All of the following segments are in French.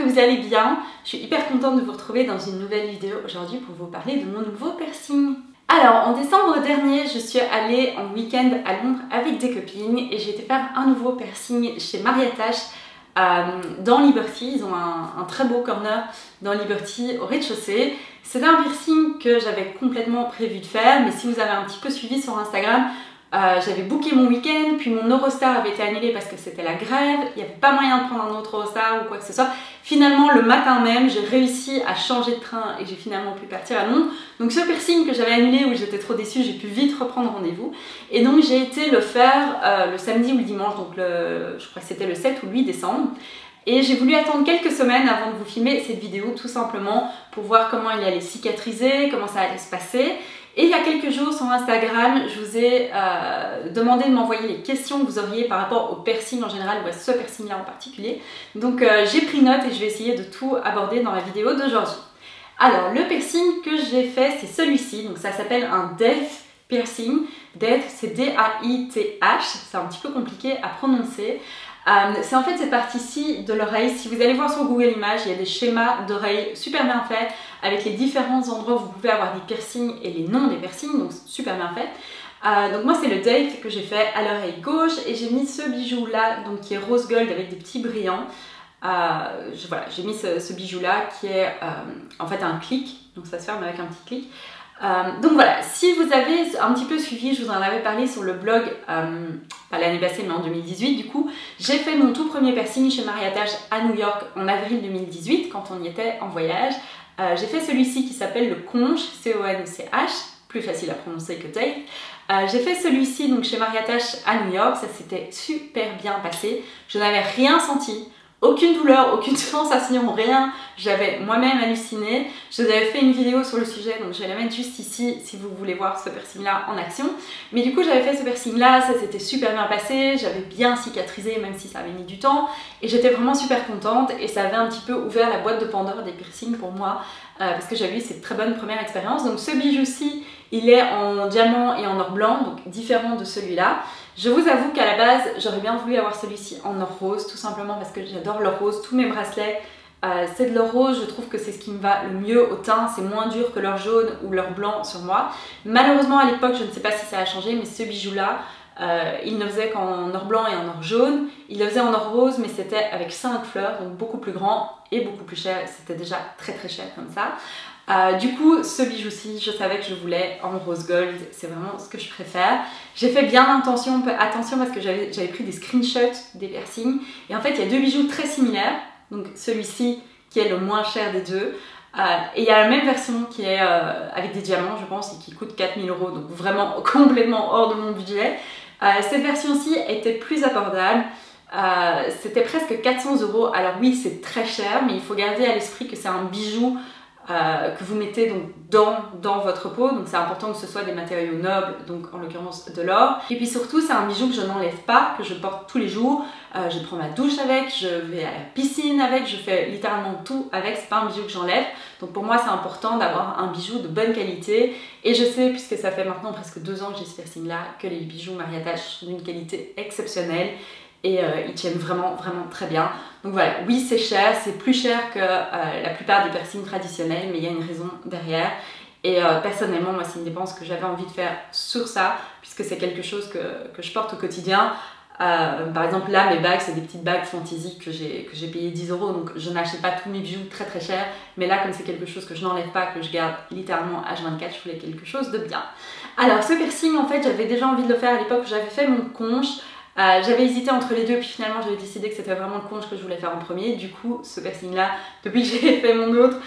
vous allez bien. Je suis hyper contente de vous retrouver dans une nouvelle vidéo aujourd'hui pour vous parler de mon nouveau piercing. Alors, en décembre dernier, je suis allée en week-end à Londres avec des copines et j'ai été faire un nouveau piercing chez Mariattache dans Liberty. Ils ont un très beau corner dans Liberty au rez-de-chaussée. C'était un piercing que j'avais complètement prévu de faire, mais si vous avez un petit peu suivi sur Instagram, j'avais booké mon week-end, puis mon Eurostar avait été annulé parce que c'était la grève, il n'y avait pas moyen de prendre un autre Eurostar ou quoi que ce soit. Finalement, le matin même, j'ai réussi à changer de train et j'ai finalement pu partir à Londres. Donc ce piercing que j'avais annulé où j'étais trop déçue, j'ai pu vite reprendre rendez-vous. Et donc j'ai été le faire le samedi ou le dimanche, donc je crois que c'était le 7 ou le 8 décembre. Et j'ai voulu attendre quelques semaines avant de vous filmer cette vidéo tout simplement pour voir comment il allait cicatriser, comment ça allait se passer. Et il y a quelques jours sur Instagram, je vous ai demandé de m'envoyer les questions que vous auriez par rapport au piercing en général ou à ce piercing là en particulier. Donc j'ai pris note et je vais essayer de tout aborder dans la vidéo d'aujourd'hui. Alors le piercing que j'ai fait c'est celui-ci, donc ça s'appelle un Death piercing. Death c'est D-A-I-T-H, c'est un petit peu compliqué à prononcer. C'est en fait cette partie-ci de l'oreille. Si vous allez voir sur Google Images, il y a des schémas d'oreilles super bien faits avec les différents endroits où vous pouvez avoir des piercings et les noms des piercings, donc super bien fait. Donc moi c'est le Date que j'ai fait à l'oreille gauche et j'ai mis ce bijou là, donc qui est rose gold avec des petits brillants. Voilà, j'ai mis ce bijou là qui est en fait un clic, donc ça se ferme avec un petit clic. Donc voilà, si vous avez un petit peu suivi, je vous en avais parlé sur le blog, pas l'année passée mais en 2018 du coup, j'ai fait mon tout premier piercing chez Mariattache à New York en avril 2018 quand on y était en voyage. J'ai fait celui-ci qui s'appelle le Conch, C-O-N-C-H, plus facile à prononcer que Date. J'ai fait celui-ci donc chez Mariattache à New York, ça s'était super bien passé, je n'avais rien senti. Aucune douleur, aucune sensation, rien. J'avais moi-même halluciné. Je vous avais fait une vidéo sur le sujet, donc je vais la mettre juste ici si vous voulez voir ce piercing-là en action. Mais du coup, j'avais fait ce piercing-là, ça s'était super bien passé. J'avais bien cicatrisé, même si ça avait mis du temps. Et j'étais vraiment super contente. Et ça avait un petit peu ouvert la boîte de Pandore des piercings pour moi. Parce que j'avais eu cette très bonne première expérience. Donc ce bijou-ci, il est en diamant et en or blanc, donc différent de celui-là. Je vous avoue qu'à la base, j'aurais bien voulu avoir celui-ci en or rose, tout simplement parce que j'adore l'or rose. Tous mes bracelets, c'est de l'or rose, je trouve que c'est ce qui me va le mieux au teint. C'est moins dur que l'or jaune ou l'or blanc sur moi. Malheureusement, à l'époque, je ne sais pas si ça a changé, mais ce bijou-là, il ne faisait qu'en or blanc et en or jaune. Il le faisait en or rose, mais c'était avec 5 fleurs, donc beaucoup plus grand et beaucoup plus cher. C'était déjà très très cher comme ça. Du coup, ce bijou-ci, je savais que je voulais en rose gold, c'est vraiment ce que je préfère. J'ai fait bien attention parce que j'avais pris des screenshots des piercings. Et en fait, il y a deux bijoux très similaires. Donc celui-ci qui est le moins cher des deux. Et il y a la même version qui est avec des diamants, je pense, et qui coûte 4000 €. Donc vraiment complètement hors de mon budget. Cette version-ci était plus abordable. C'était presque 400 €. Alors oui, c'est très cher, mais il faut garder à l'esprit que c'est un bijou que vous mettez donc dans votre peau, donc c'est important que ce soit des matériaux nobles, donc en l'occurrence de l'or. Et puis surtout c'est un bijou que je n'enlève pas, que je porte tous les jours. Je prends ma douche avec, je vais à la piscine avec, je fais littéralement tout avec, c'est pas un bijou que j'enlève. Donc pour moi c'est important d'avoir un bijou de bonne qualité. Et je sais, puisque ça fait maintenant presque 2 ans que j'ai ce piercing là, que les bijoux Mariattache sont d'une qualité exceptionnelle. Et ils tiennent vraiment très bien. Donc voilà, oui c'est cher, c'est plus cher que la plupart des piercings traditionnels, mais il y a une raison derrière. Et personnellement, moi c'est une dépense que j'avais envie de faire sur ça, puisque c'est quelque chose que je porte au quotidien. Par exemple là, mes bagues, c'est des petites bagues fantasy que j'ai payé 10 €, donc je n'achète pas tous mes bijoux très cher. Mais là, comme c'est quelque chose que je n'enlève pas, que je garde littéralement H24, je voulais quelque chose de bien. Alors ce piercing, en fait, j'avais déjà envie de le faire à l'époque où j'avais fait mon conche. J'avais hésité entre les deux, puis finalement j'avais décidé que c'était vraiment le conche que je voulais faire en premier. Du coup, ce piercing là, depuis que j'ai fait mon autre,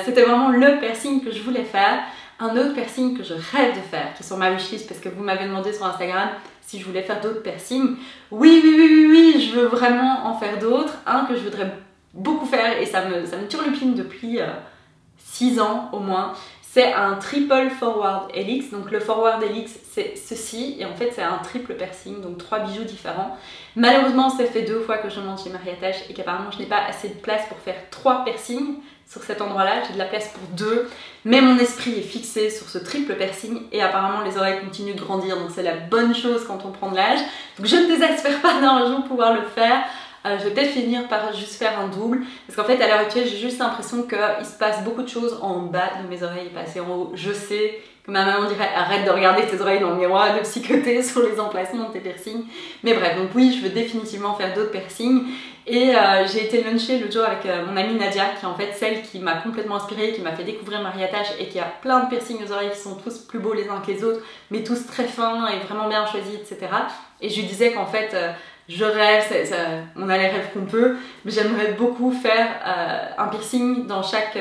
c'était vraiment le piercing que je voulais faire. Un autre piercing que je rêve de faire, qui est sur ma wishlist, parce que vous m'avez demandé sur Instagram si je voulais faire d'autres piercings. Oui, je veux vraiment en faire d'autres. Un que je voudrais beaucoup faire, et ça me turlupine depuis 6 ans au moins. C'est un triple forward helix. Donc le forward helix c'est ceci et en fait c'est un triple piercing, donc 3 bijoux différents. Malheureusement ça fait 2 fois que je monte chez Mariattache et qu'apparemment je n'ai pas assez de place pour faire 3 piercings sur cet endroit là, j'ai de la place pour 2. Mais mon esprit est fixé sur ce triple piercing et apparemment les oreilles continuent de grandir, donc c'est la bonne chose quand on prend de l'âge. Donc je ne désespère pas d'un jour pouvoir le faire. Je vais peut-être finir par juste faire un double parce qu'en fait à l'heure actuelle j'ai juste l'impression qu'il se passe beaucoup de choses en bas de mes oreilles et pas assez en haut. Je sais que ma maman dirait arrête de regarder tes oreilles dans le miroir, de psychoter sur les emplacements de tes piercings. Mais bref, donc oui, je veux définitivement faire d'autres piercings. Et j'ai été luncher l'autre jour avec mon amie Nadia, qui est en fait celle qui m'a complètement inspirée, qui m'a fait découvrir Mariatage et qui a plein de piercings aux oreilles qui sont tous plus beaux les uns que les autres, mais tous très fins et vraiment bien choisis, etc. Et je lui disais qu'en fait, je rêve, on a les rêves qu'on peut, mais j'aimerais beaucoup faire un piercing dans chaque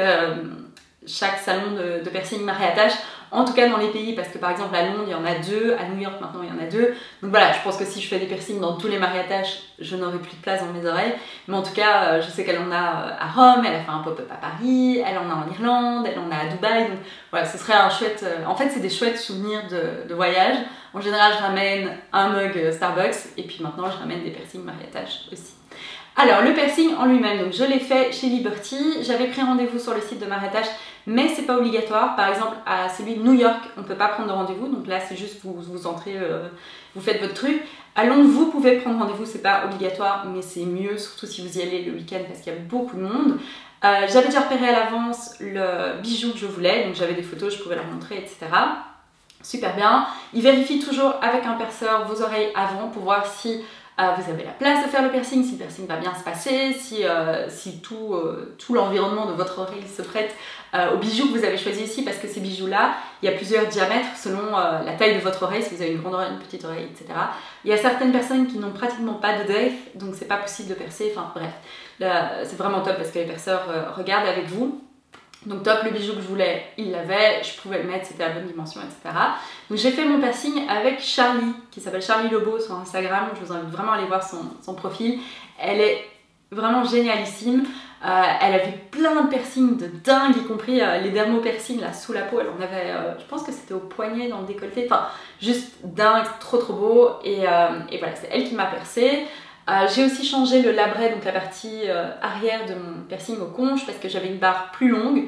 salon de piercing Mariatage. En tout cas dans les pays, parce que par exemple à Londres il y en a 2, à New York maintenant il y en a 2. Donc voilà, je pense que si je fais des piercings dans tous les mariatages, je n'aurai plus de place dans mes oreilles. Mais en tout cas, je sais qu'elle en a à Rome, elle a fait un pop-up à Paris, elle en a en Irlande, elle en a à Dubaï. Donc voilà, ce serait un chouette... En fait c'est des chouettes souvenirs de voyage. En général je ramène un mug Starbucks et puis maintenant je ramène des piercings mariatages aussi. Alors le piercing en lui-même, donc je l'ai fait chez Liberty, j'avais pris rendez-vous sur le site de Mariatage, mais c'est pas obligatoire. Par exemple à celui de New York, on peut pas prendre de rendez-vous, donc là c'est juste vous entrez, vous faites votre truc. À Londres, vous pouvez prendre rendez-vous, c'est pas obligatoire, mais c'est mieux, surtout si vous y allez le week-end parce qu'il y a beaucoup de monde. J'avais déjà repéré à l'avance le bijou que je voulais, donc j'avais des photos, je pouvais leur montrer, etc. Super bien. Il vérifie toujours avec un perceur vos oreilles avant pour voir si vous avez la place de faire le piercing, si le piercing va bien se passer, si tout l'environnement de votre oreille se prête aux bijoux que vous avez choisi ici, parce que ces bijoux-là, il y a plusieurs diamètres selon la taille de votre oreille, si vous avez une grande oreille, une petite oreille, etc. Il y a certaines personnes qui n'ont pratiquement pas de depth, donc c'est pas possible de percer, enfin bref. C'est vraiment top parce que les perceurs regardent avec vous. Donc top, le bijou que je voulais, il l'avait, je pouvais le mettre, c'était à la bonne dimension, etc. Donc j'ai fait mon piercing avec Charlie, qui s'appelle Charlie Lobo sur Instagram. Je vous invite vraiment à aller voir son profil. Elle est vraiment génialissime. Elle avait plein de piercings de dingue, y compris les dermo-piercings là sous la peau. Elle en avait, je pense que c'était au poignet, dans le décolleté. Enfin, juste dingue, trop beau. Et voilà, c'est elle qui m'a percé. J'ai aussi changé le labret, donc la partie arrière de mon piercing au conche, parce que j'avais une barre plus longue.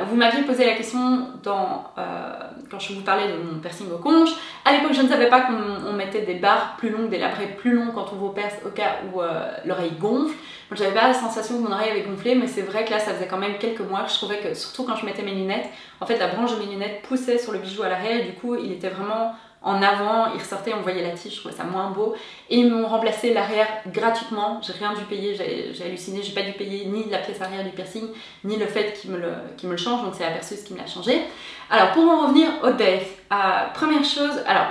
Vous m'aviez posé la question quand je vous parlais de mon piercing au conche. À l'époque, je ne savais pas qu'on mettait des barres plus longues, des labrets plus longs quand on vous perce au cas où l'oreille gonfle. Donc j'avais pas la sensation que mon oreille avait gonflé, mais c'est vrai que là, ça faisait quand même quelques mois. Je trouvais que, surtout quand je mettais mes lunettes, en fait, la branche de mes lunettes poussait sur le bijou à l'arrière, et du coup, il était vraiment en avant, il ressortait, on voyait la tige, je trouvais ça moins beau. Et ils m'ont remplacé l'arrière gratuitement, j'ai rien dû payer, j'ai halluciné, j'ai pas dû payer ni la pièce arrière du piercing, ni le fait qu'ils me le changent, donc c'est la perceuse qui me l'a changé. Alors pour en revenir au depth, première chose, alors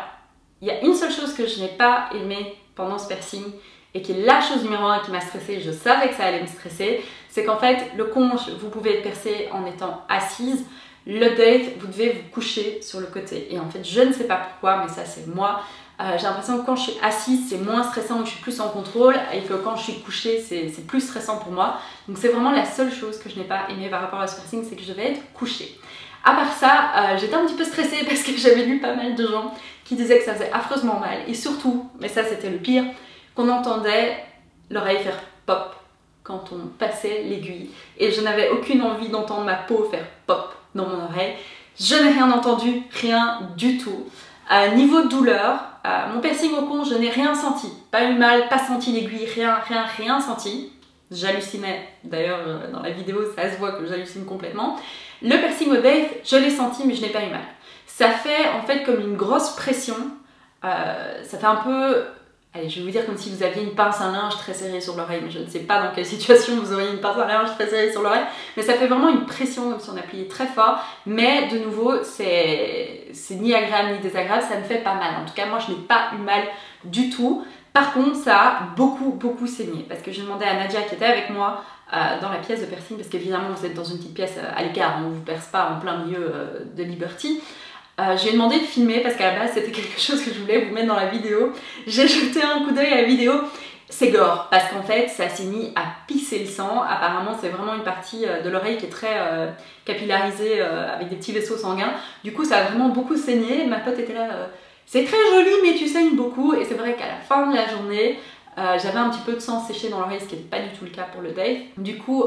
il y a une seule chose que je n'ai pas aimée pendant ce piercing, et qui est la chose numéro 1 qui m'a stressée, je savais que ça allait me stresser, c'est qu'en fait le conche, vous pouvez le percer en étant assise. Le depth, vous devez vous coucher sur le côté. Et en fait, je ne sais pas pourquoi, mais ça c'est moi. J'ai l'impression que quand je suis assise, c'est moins stressant, que je suis plus en contrôle, et que quand je suis couchée, c'est plus stressant pour moi. Donc c'est vraiment la seule chose que je n'ai pas aimée par rapport à ce piercing, c'est que je vais être couchée. À part ça, j'étais un petit peu stressée parce que j'avais lu pas mal de gens qui disaient que ça faisait affreusement mal. Et surtout, mais ça c'était le pire, qu'on entendait l'oreille faire pop quand on passait l'aiguille. Et je n'avais aucune envie d'entendre ma peau faire pop dans mon oreille. Je n'ai rien entendu, rien du tout. Niveau douleur, mon piercing au conche, je n'ai rien senti. Pas eu mal, pas senti l'aiguille, rien senti. J'hallucinais, d'ailleurs dans la vidéo ça se voit que j'hallucine complètement. Le piercing au depth, je l'ai senti mais je n'ai pas eu mal. Ça fait en fait comme une grosse pression, ça fait un peu... Allez, je vais vous dire comme si vous aviez une pince à linge très serrée sur l'oreille, mais je ne sais pas dans quelle situation vous auriez une pince à linge très serrée sur l'oreille, mais ça fait vraiment une pression comme si on appuyait très fort, mais de nouveau, c'est ni agréable ni désagréable, ça ne fait pas mal. En tout cas, moi, je n'ai pas eu mal du tout. Par contre, ça a beaucoup saigné, parce que j'ai demandé à Nadia qui était avec moi dans la pièce de piercing, parce qu'évidemment, vous êtes dans une petite pièce à l'écart, on ne vous perce pas en plein milieu de Liberty. Je lui ai demandé de filmer parce qu'à la base c'était quelque chose que je voulais vous mettre dans la vidéo. J'ai jeté un coup d'œil à la vidéo, c'est gore parce qu'en fait ça s'est mis à pisser le sang. Apparemment c'est vraiment une partie de l'oreille qui est très capillarisée avec des petits vaisseaux sanguins. Du coup ça a vraiment beaucoup saigné. Ma pote était là, c'est très joli mais tu saignes beaucoup. Et c'est vrai qu'à la fin de la journée j'avais un petit peu de sang séché dans l'oreille, ce qui n'était pas du tout le cas pour le depth. Du coup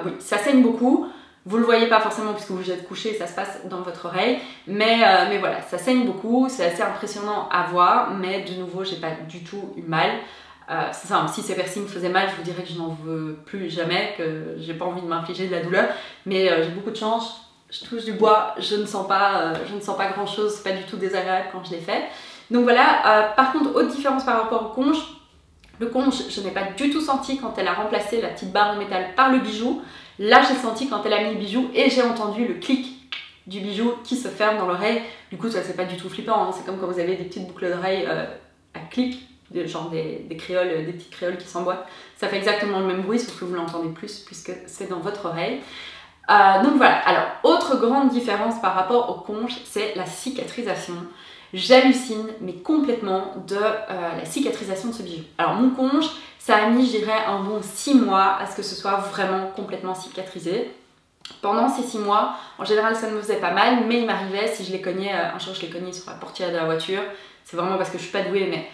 oui, ça saigne beaucoup. Vous le voyez pas forcément puisque vous êtes couché, ça se passe dans votre oreille, mais voilà, ça saigne beaucoup, c'est assez impressionnant à voir, mais de nouveau, j'ai pas du tout eu mal. C'est ça, si ces piercings faisaient mal, je vous dirais que je n'en veux plus jamais, que j'ai pas envie de m'infliger de la douleur, mais j'ai beaucoup de chance. Je touche du bois, je ne sens pas grand chose, c'est pas du tout désagréable quand je l'ai fait. Donc voilà, par contre, autre différence par rapport au conche, le conche, je n'ai pas du tout senti quand elle a remplacé la petite barre en métal par le bijou. Là, j'ai senti quand elle a mis le bijou et j'ai entendu le clic du bijou qui se ferme dans l'oreille. Du coup, ça c'est pas du tout flippant, hein. C'est comme quand vous avez des petites boucles d'oreilles à clic, genre des créoles, des petites créoles qui s'emboîtent. Ça fait exactement le même bruit, sauf que vous l'entendez plus puisque c'est dans votre oreille. Donc voilà, alors autre grande différence par rapport au conche, c'est la cicatrisation. J'hallucine mais complètement de la cicatrisation de ce bijou. Alors mon conche, ça a mis, je dirais, un bon 6 mois à ce que ce soit vraiment complètement cicatrisé. Pendant ces 6 mois, en général ça me faisait pas mal, mais il m'arrivait, si je les cognais, un jour je les cognais sur la portière de la voiture, c'est vraiment parce que je suis pas douée, mais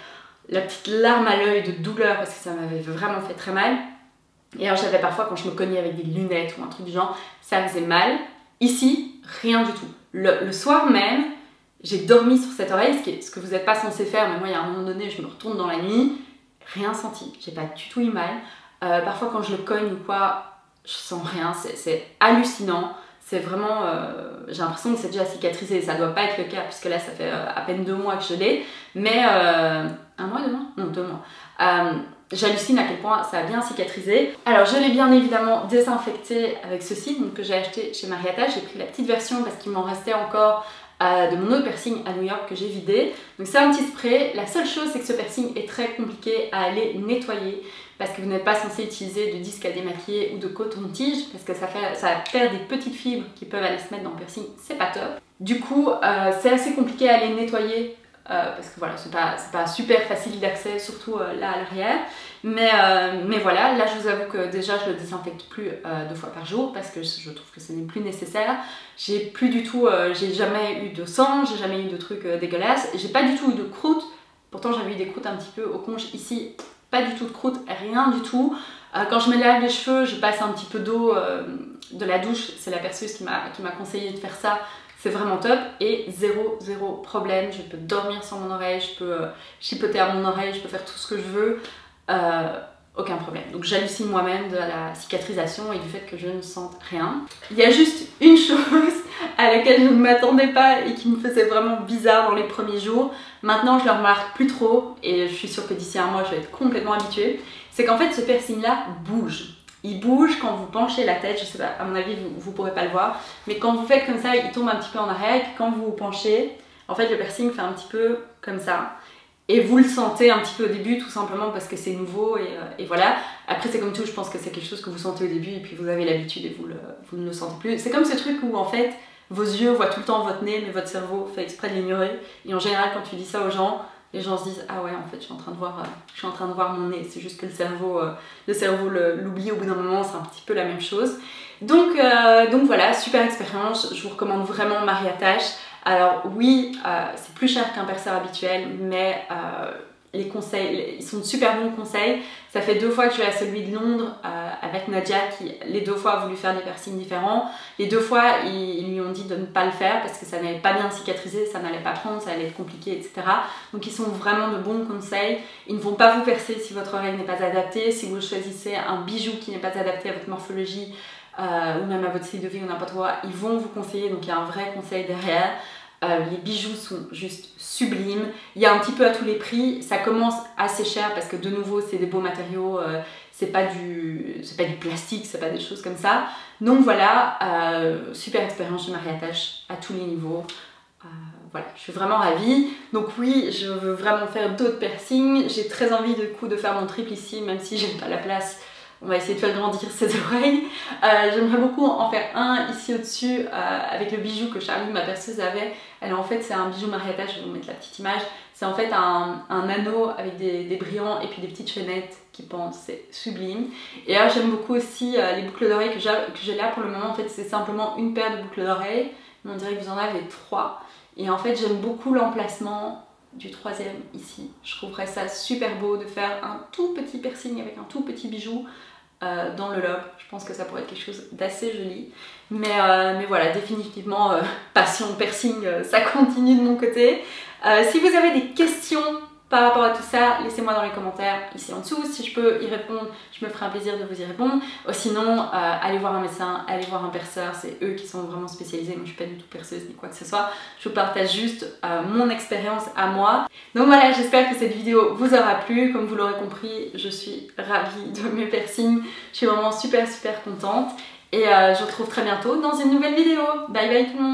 la petite larme à l'œil de douleur parce que ça m'avait vraiment fait très mal. Et alors j'avais parfois quand je me cognais avec des lunettes ou un truc du genre, ça faisait mal. Ici, rien du tout. Le soir même, j'ai dormi sur cette oreille, ce que vous n'êtes pas censé faire, mais moi il y a un moment donné, je me retourne dans la nuit, rien senti, j'ai pas du tout eu mal. Parfois quand je le cogne ou quoi, je sens rien, c'est hallucinant. C'est vraiment, j'ai l'impression que c'est déjà cicatrisé, ça doit pas être le cas puisque là ça fait à peine 2 mois que je l'ai, mais 1 mois, 2 mois? Non, 2 mois. J'hallucine à quel point ça a bien cicatrisé. Alors je l'ai bien évidemment désinfecté avec ceci, donc que j'ai acheté chez Marietta. J'ai pris la petite version parce qu'il m'en restait encore de mon autre piercing à New York que j'ai vidé. Donc c'est un petit spray. La seule chose c'est que ce piercing est très compliqué à aller nettoyer parce que vous n'êtes pas censé utiliser de disque à démaquiller ou de coton-tige parce que ça perd des petites fibres qui peuvent aller se mettre dans le piercing, c'est pas top. Du coup c'est assez compliqué à aller nettoyer parce que voilà, c'est pas super facile d'accès, surtout là à l'arrière. Mais voilà, là je vous avoue que déjà je le désinfecte plus 2 fois par jour parce que je trouve que ce n'est plus nécessaire. J'ai plus du tout, j'ai jamais eu de sang, j'ai jamais eu de trucs dégueulasses, j'ai pas du tout eu de croûte. Pourtant j'avais eu des croûtes un petit peu au conche ici, pas du tout de croûte, rien du tout. Quand je me lave les cheveux, je passe un petit peu d'eau de la douche, c'est la perceuse qui m'a conseillé de faire ça. C'est vraiment top et zéro problème, je peux dormir sur mon oreille, je peux chipoter à mon oreille, je peux faire tout ce que je veux, aucun problème. Donc j'hallucine moi-même de la cicatrisation et du fait que je ne sente rien. Il y a juste une chose à laquelle je ne m'attendais pas et qui me faisait vraiment bizarre dans les premiers jours. Maintenant je le remarque plus trop et je suis sûre que d'ici 1 mois je vais être complètement habituée. C'est qu'en fait ce piercing là bouge. Il bouge quand vous penchez la tête, je sais pas, à mon avis vous pourrez pas le voir, mais quand vous faites comme ça, il tombe un petit peu en arrière, et puis quand vous vous penchez, en fait le piercing fait un petit peu comme ça. Et vous le sentez un petit peu au début, tout simplement parce que c'est nouveau et voilà. Après c'est comme tout, je pense que c'est quelque chose que vous sentez au début et puis vous avez l'habitude et vous ne le sentez plus. C'est comme ce truc où en fait, vos yeux voient tout le temps votre nez, mais votre cerveau fait exprès de l'ignorer. Et en général quand tu dis ça aux gens, les gens se disent ah ouais en fait je suis en train de voir mon nez, c'est juste que le cerveau l'oublie au bout d'un moment, c'est un petit peu la même chose. Donc voilà, super expérience, je vous recommande vraiment Marietta. Alors oui, c'est plus cher qu'un perceur habituel, mais les conseils, ils sont de super bons conseils. Ça fait 2 fois que je vais à celui de Londres avec Nadia qui les 2 fois a voulu faire des piercings différents. Les 2 fois ils lui ont dit de ne pas le faire parce que ça n'allait pas bien cicatriser, ça n'allait pas prendre, ça allait être compliqué, etc. Donc ils sont vraiment de bons conseils. Ils ne vont pas vous percer si votre oreille n'est pas adaptée, si vous choisissez un bijou qui n'est pas adapté à votre morphologie ou même à votre style de vie ou n'importe quoi, ils vont vous conseiller, donc il y a un vrai conseil derrière. Les bijoux sont juste sublimes, il y a un petit peu à tous les prix, ça commence assez cher parce que de nouveau c'est des beaux matériaux, c'est pas du plastique, c'est pas des choses comme ça. Donc voilà, super expérience chez Marietta à tous les niveaux. Voilà, je suis vraiment ravie. Donc oui, je veux vraiment faire d'autres piercings, j'ai très envie du coup de faire mon triple ici, même si j'ai pas la place. On va essayer de faire grandir ses oreilles. J'aimerais beaucoup en faire un ici au-dessus avec le bijou que Charlie, ma perceuse, avait. En fait, c'est un bijou Marietta, je vais vous mettre la petite image. C'est en fait un anneau avec des brillants et puis des petites chaînettes qui pendent, c'est sublime. Et là, j'aime beaucoup aussi les boucles d'oreilles que j'ai là pour le moment. En fait, c'est simplement une paire de boucles d'oreilles, mais on dirait que vous en avez 3. Et en fait, j'aime beaucoup l'emplacement du 3e ici. Je trouverais ça super beau de faire un tout petit piercing avec un tout petit bijou dans le lobe. Je pense que ça pourrait être quelque chose d'assez joli. Mais voilà, définitivement, passion piercing, ça continue de mon côté. Si vous avez des questions par rapport à tout ça, laissez-moi dans les commentaires ici en dessous. Si je peux y répondre, je me ferai un plaisir de vous y répondre. Sinon, allez voir un médecin, allez voir un perceur, c'est eux qui sont vraiment spécialisés. Moi je suis pas du tout perceuse ni quoi que ce soit. Je vous partage juste mon expérience à moi. Donc voilà, j'espère que cette vidéo vous aura plu. Comme vous l'aurez compris, je suis ravie de mes piercings. Je suis vraiment super contente. Et je vous retrouve très bientôt dans une nouvelle vidéo. Bye bye tout le monde!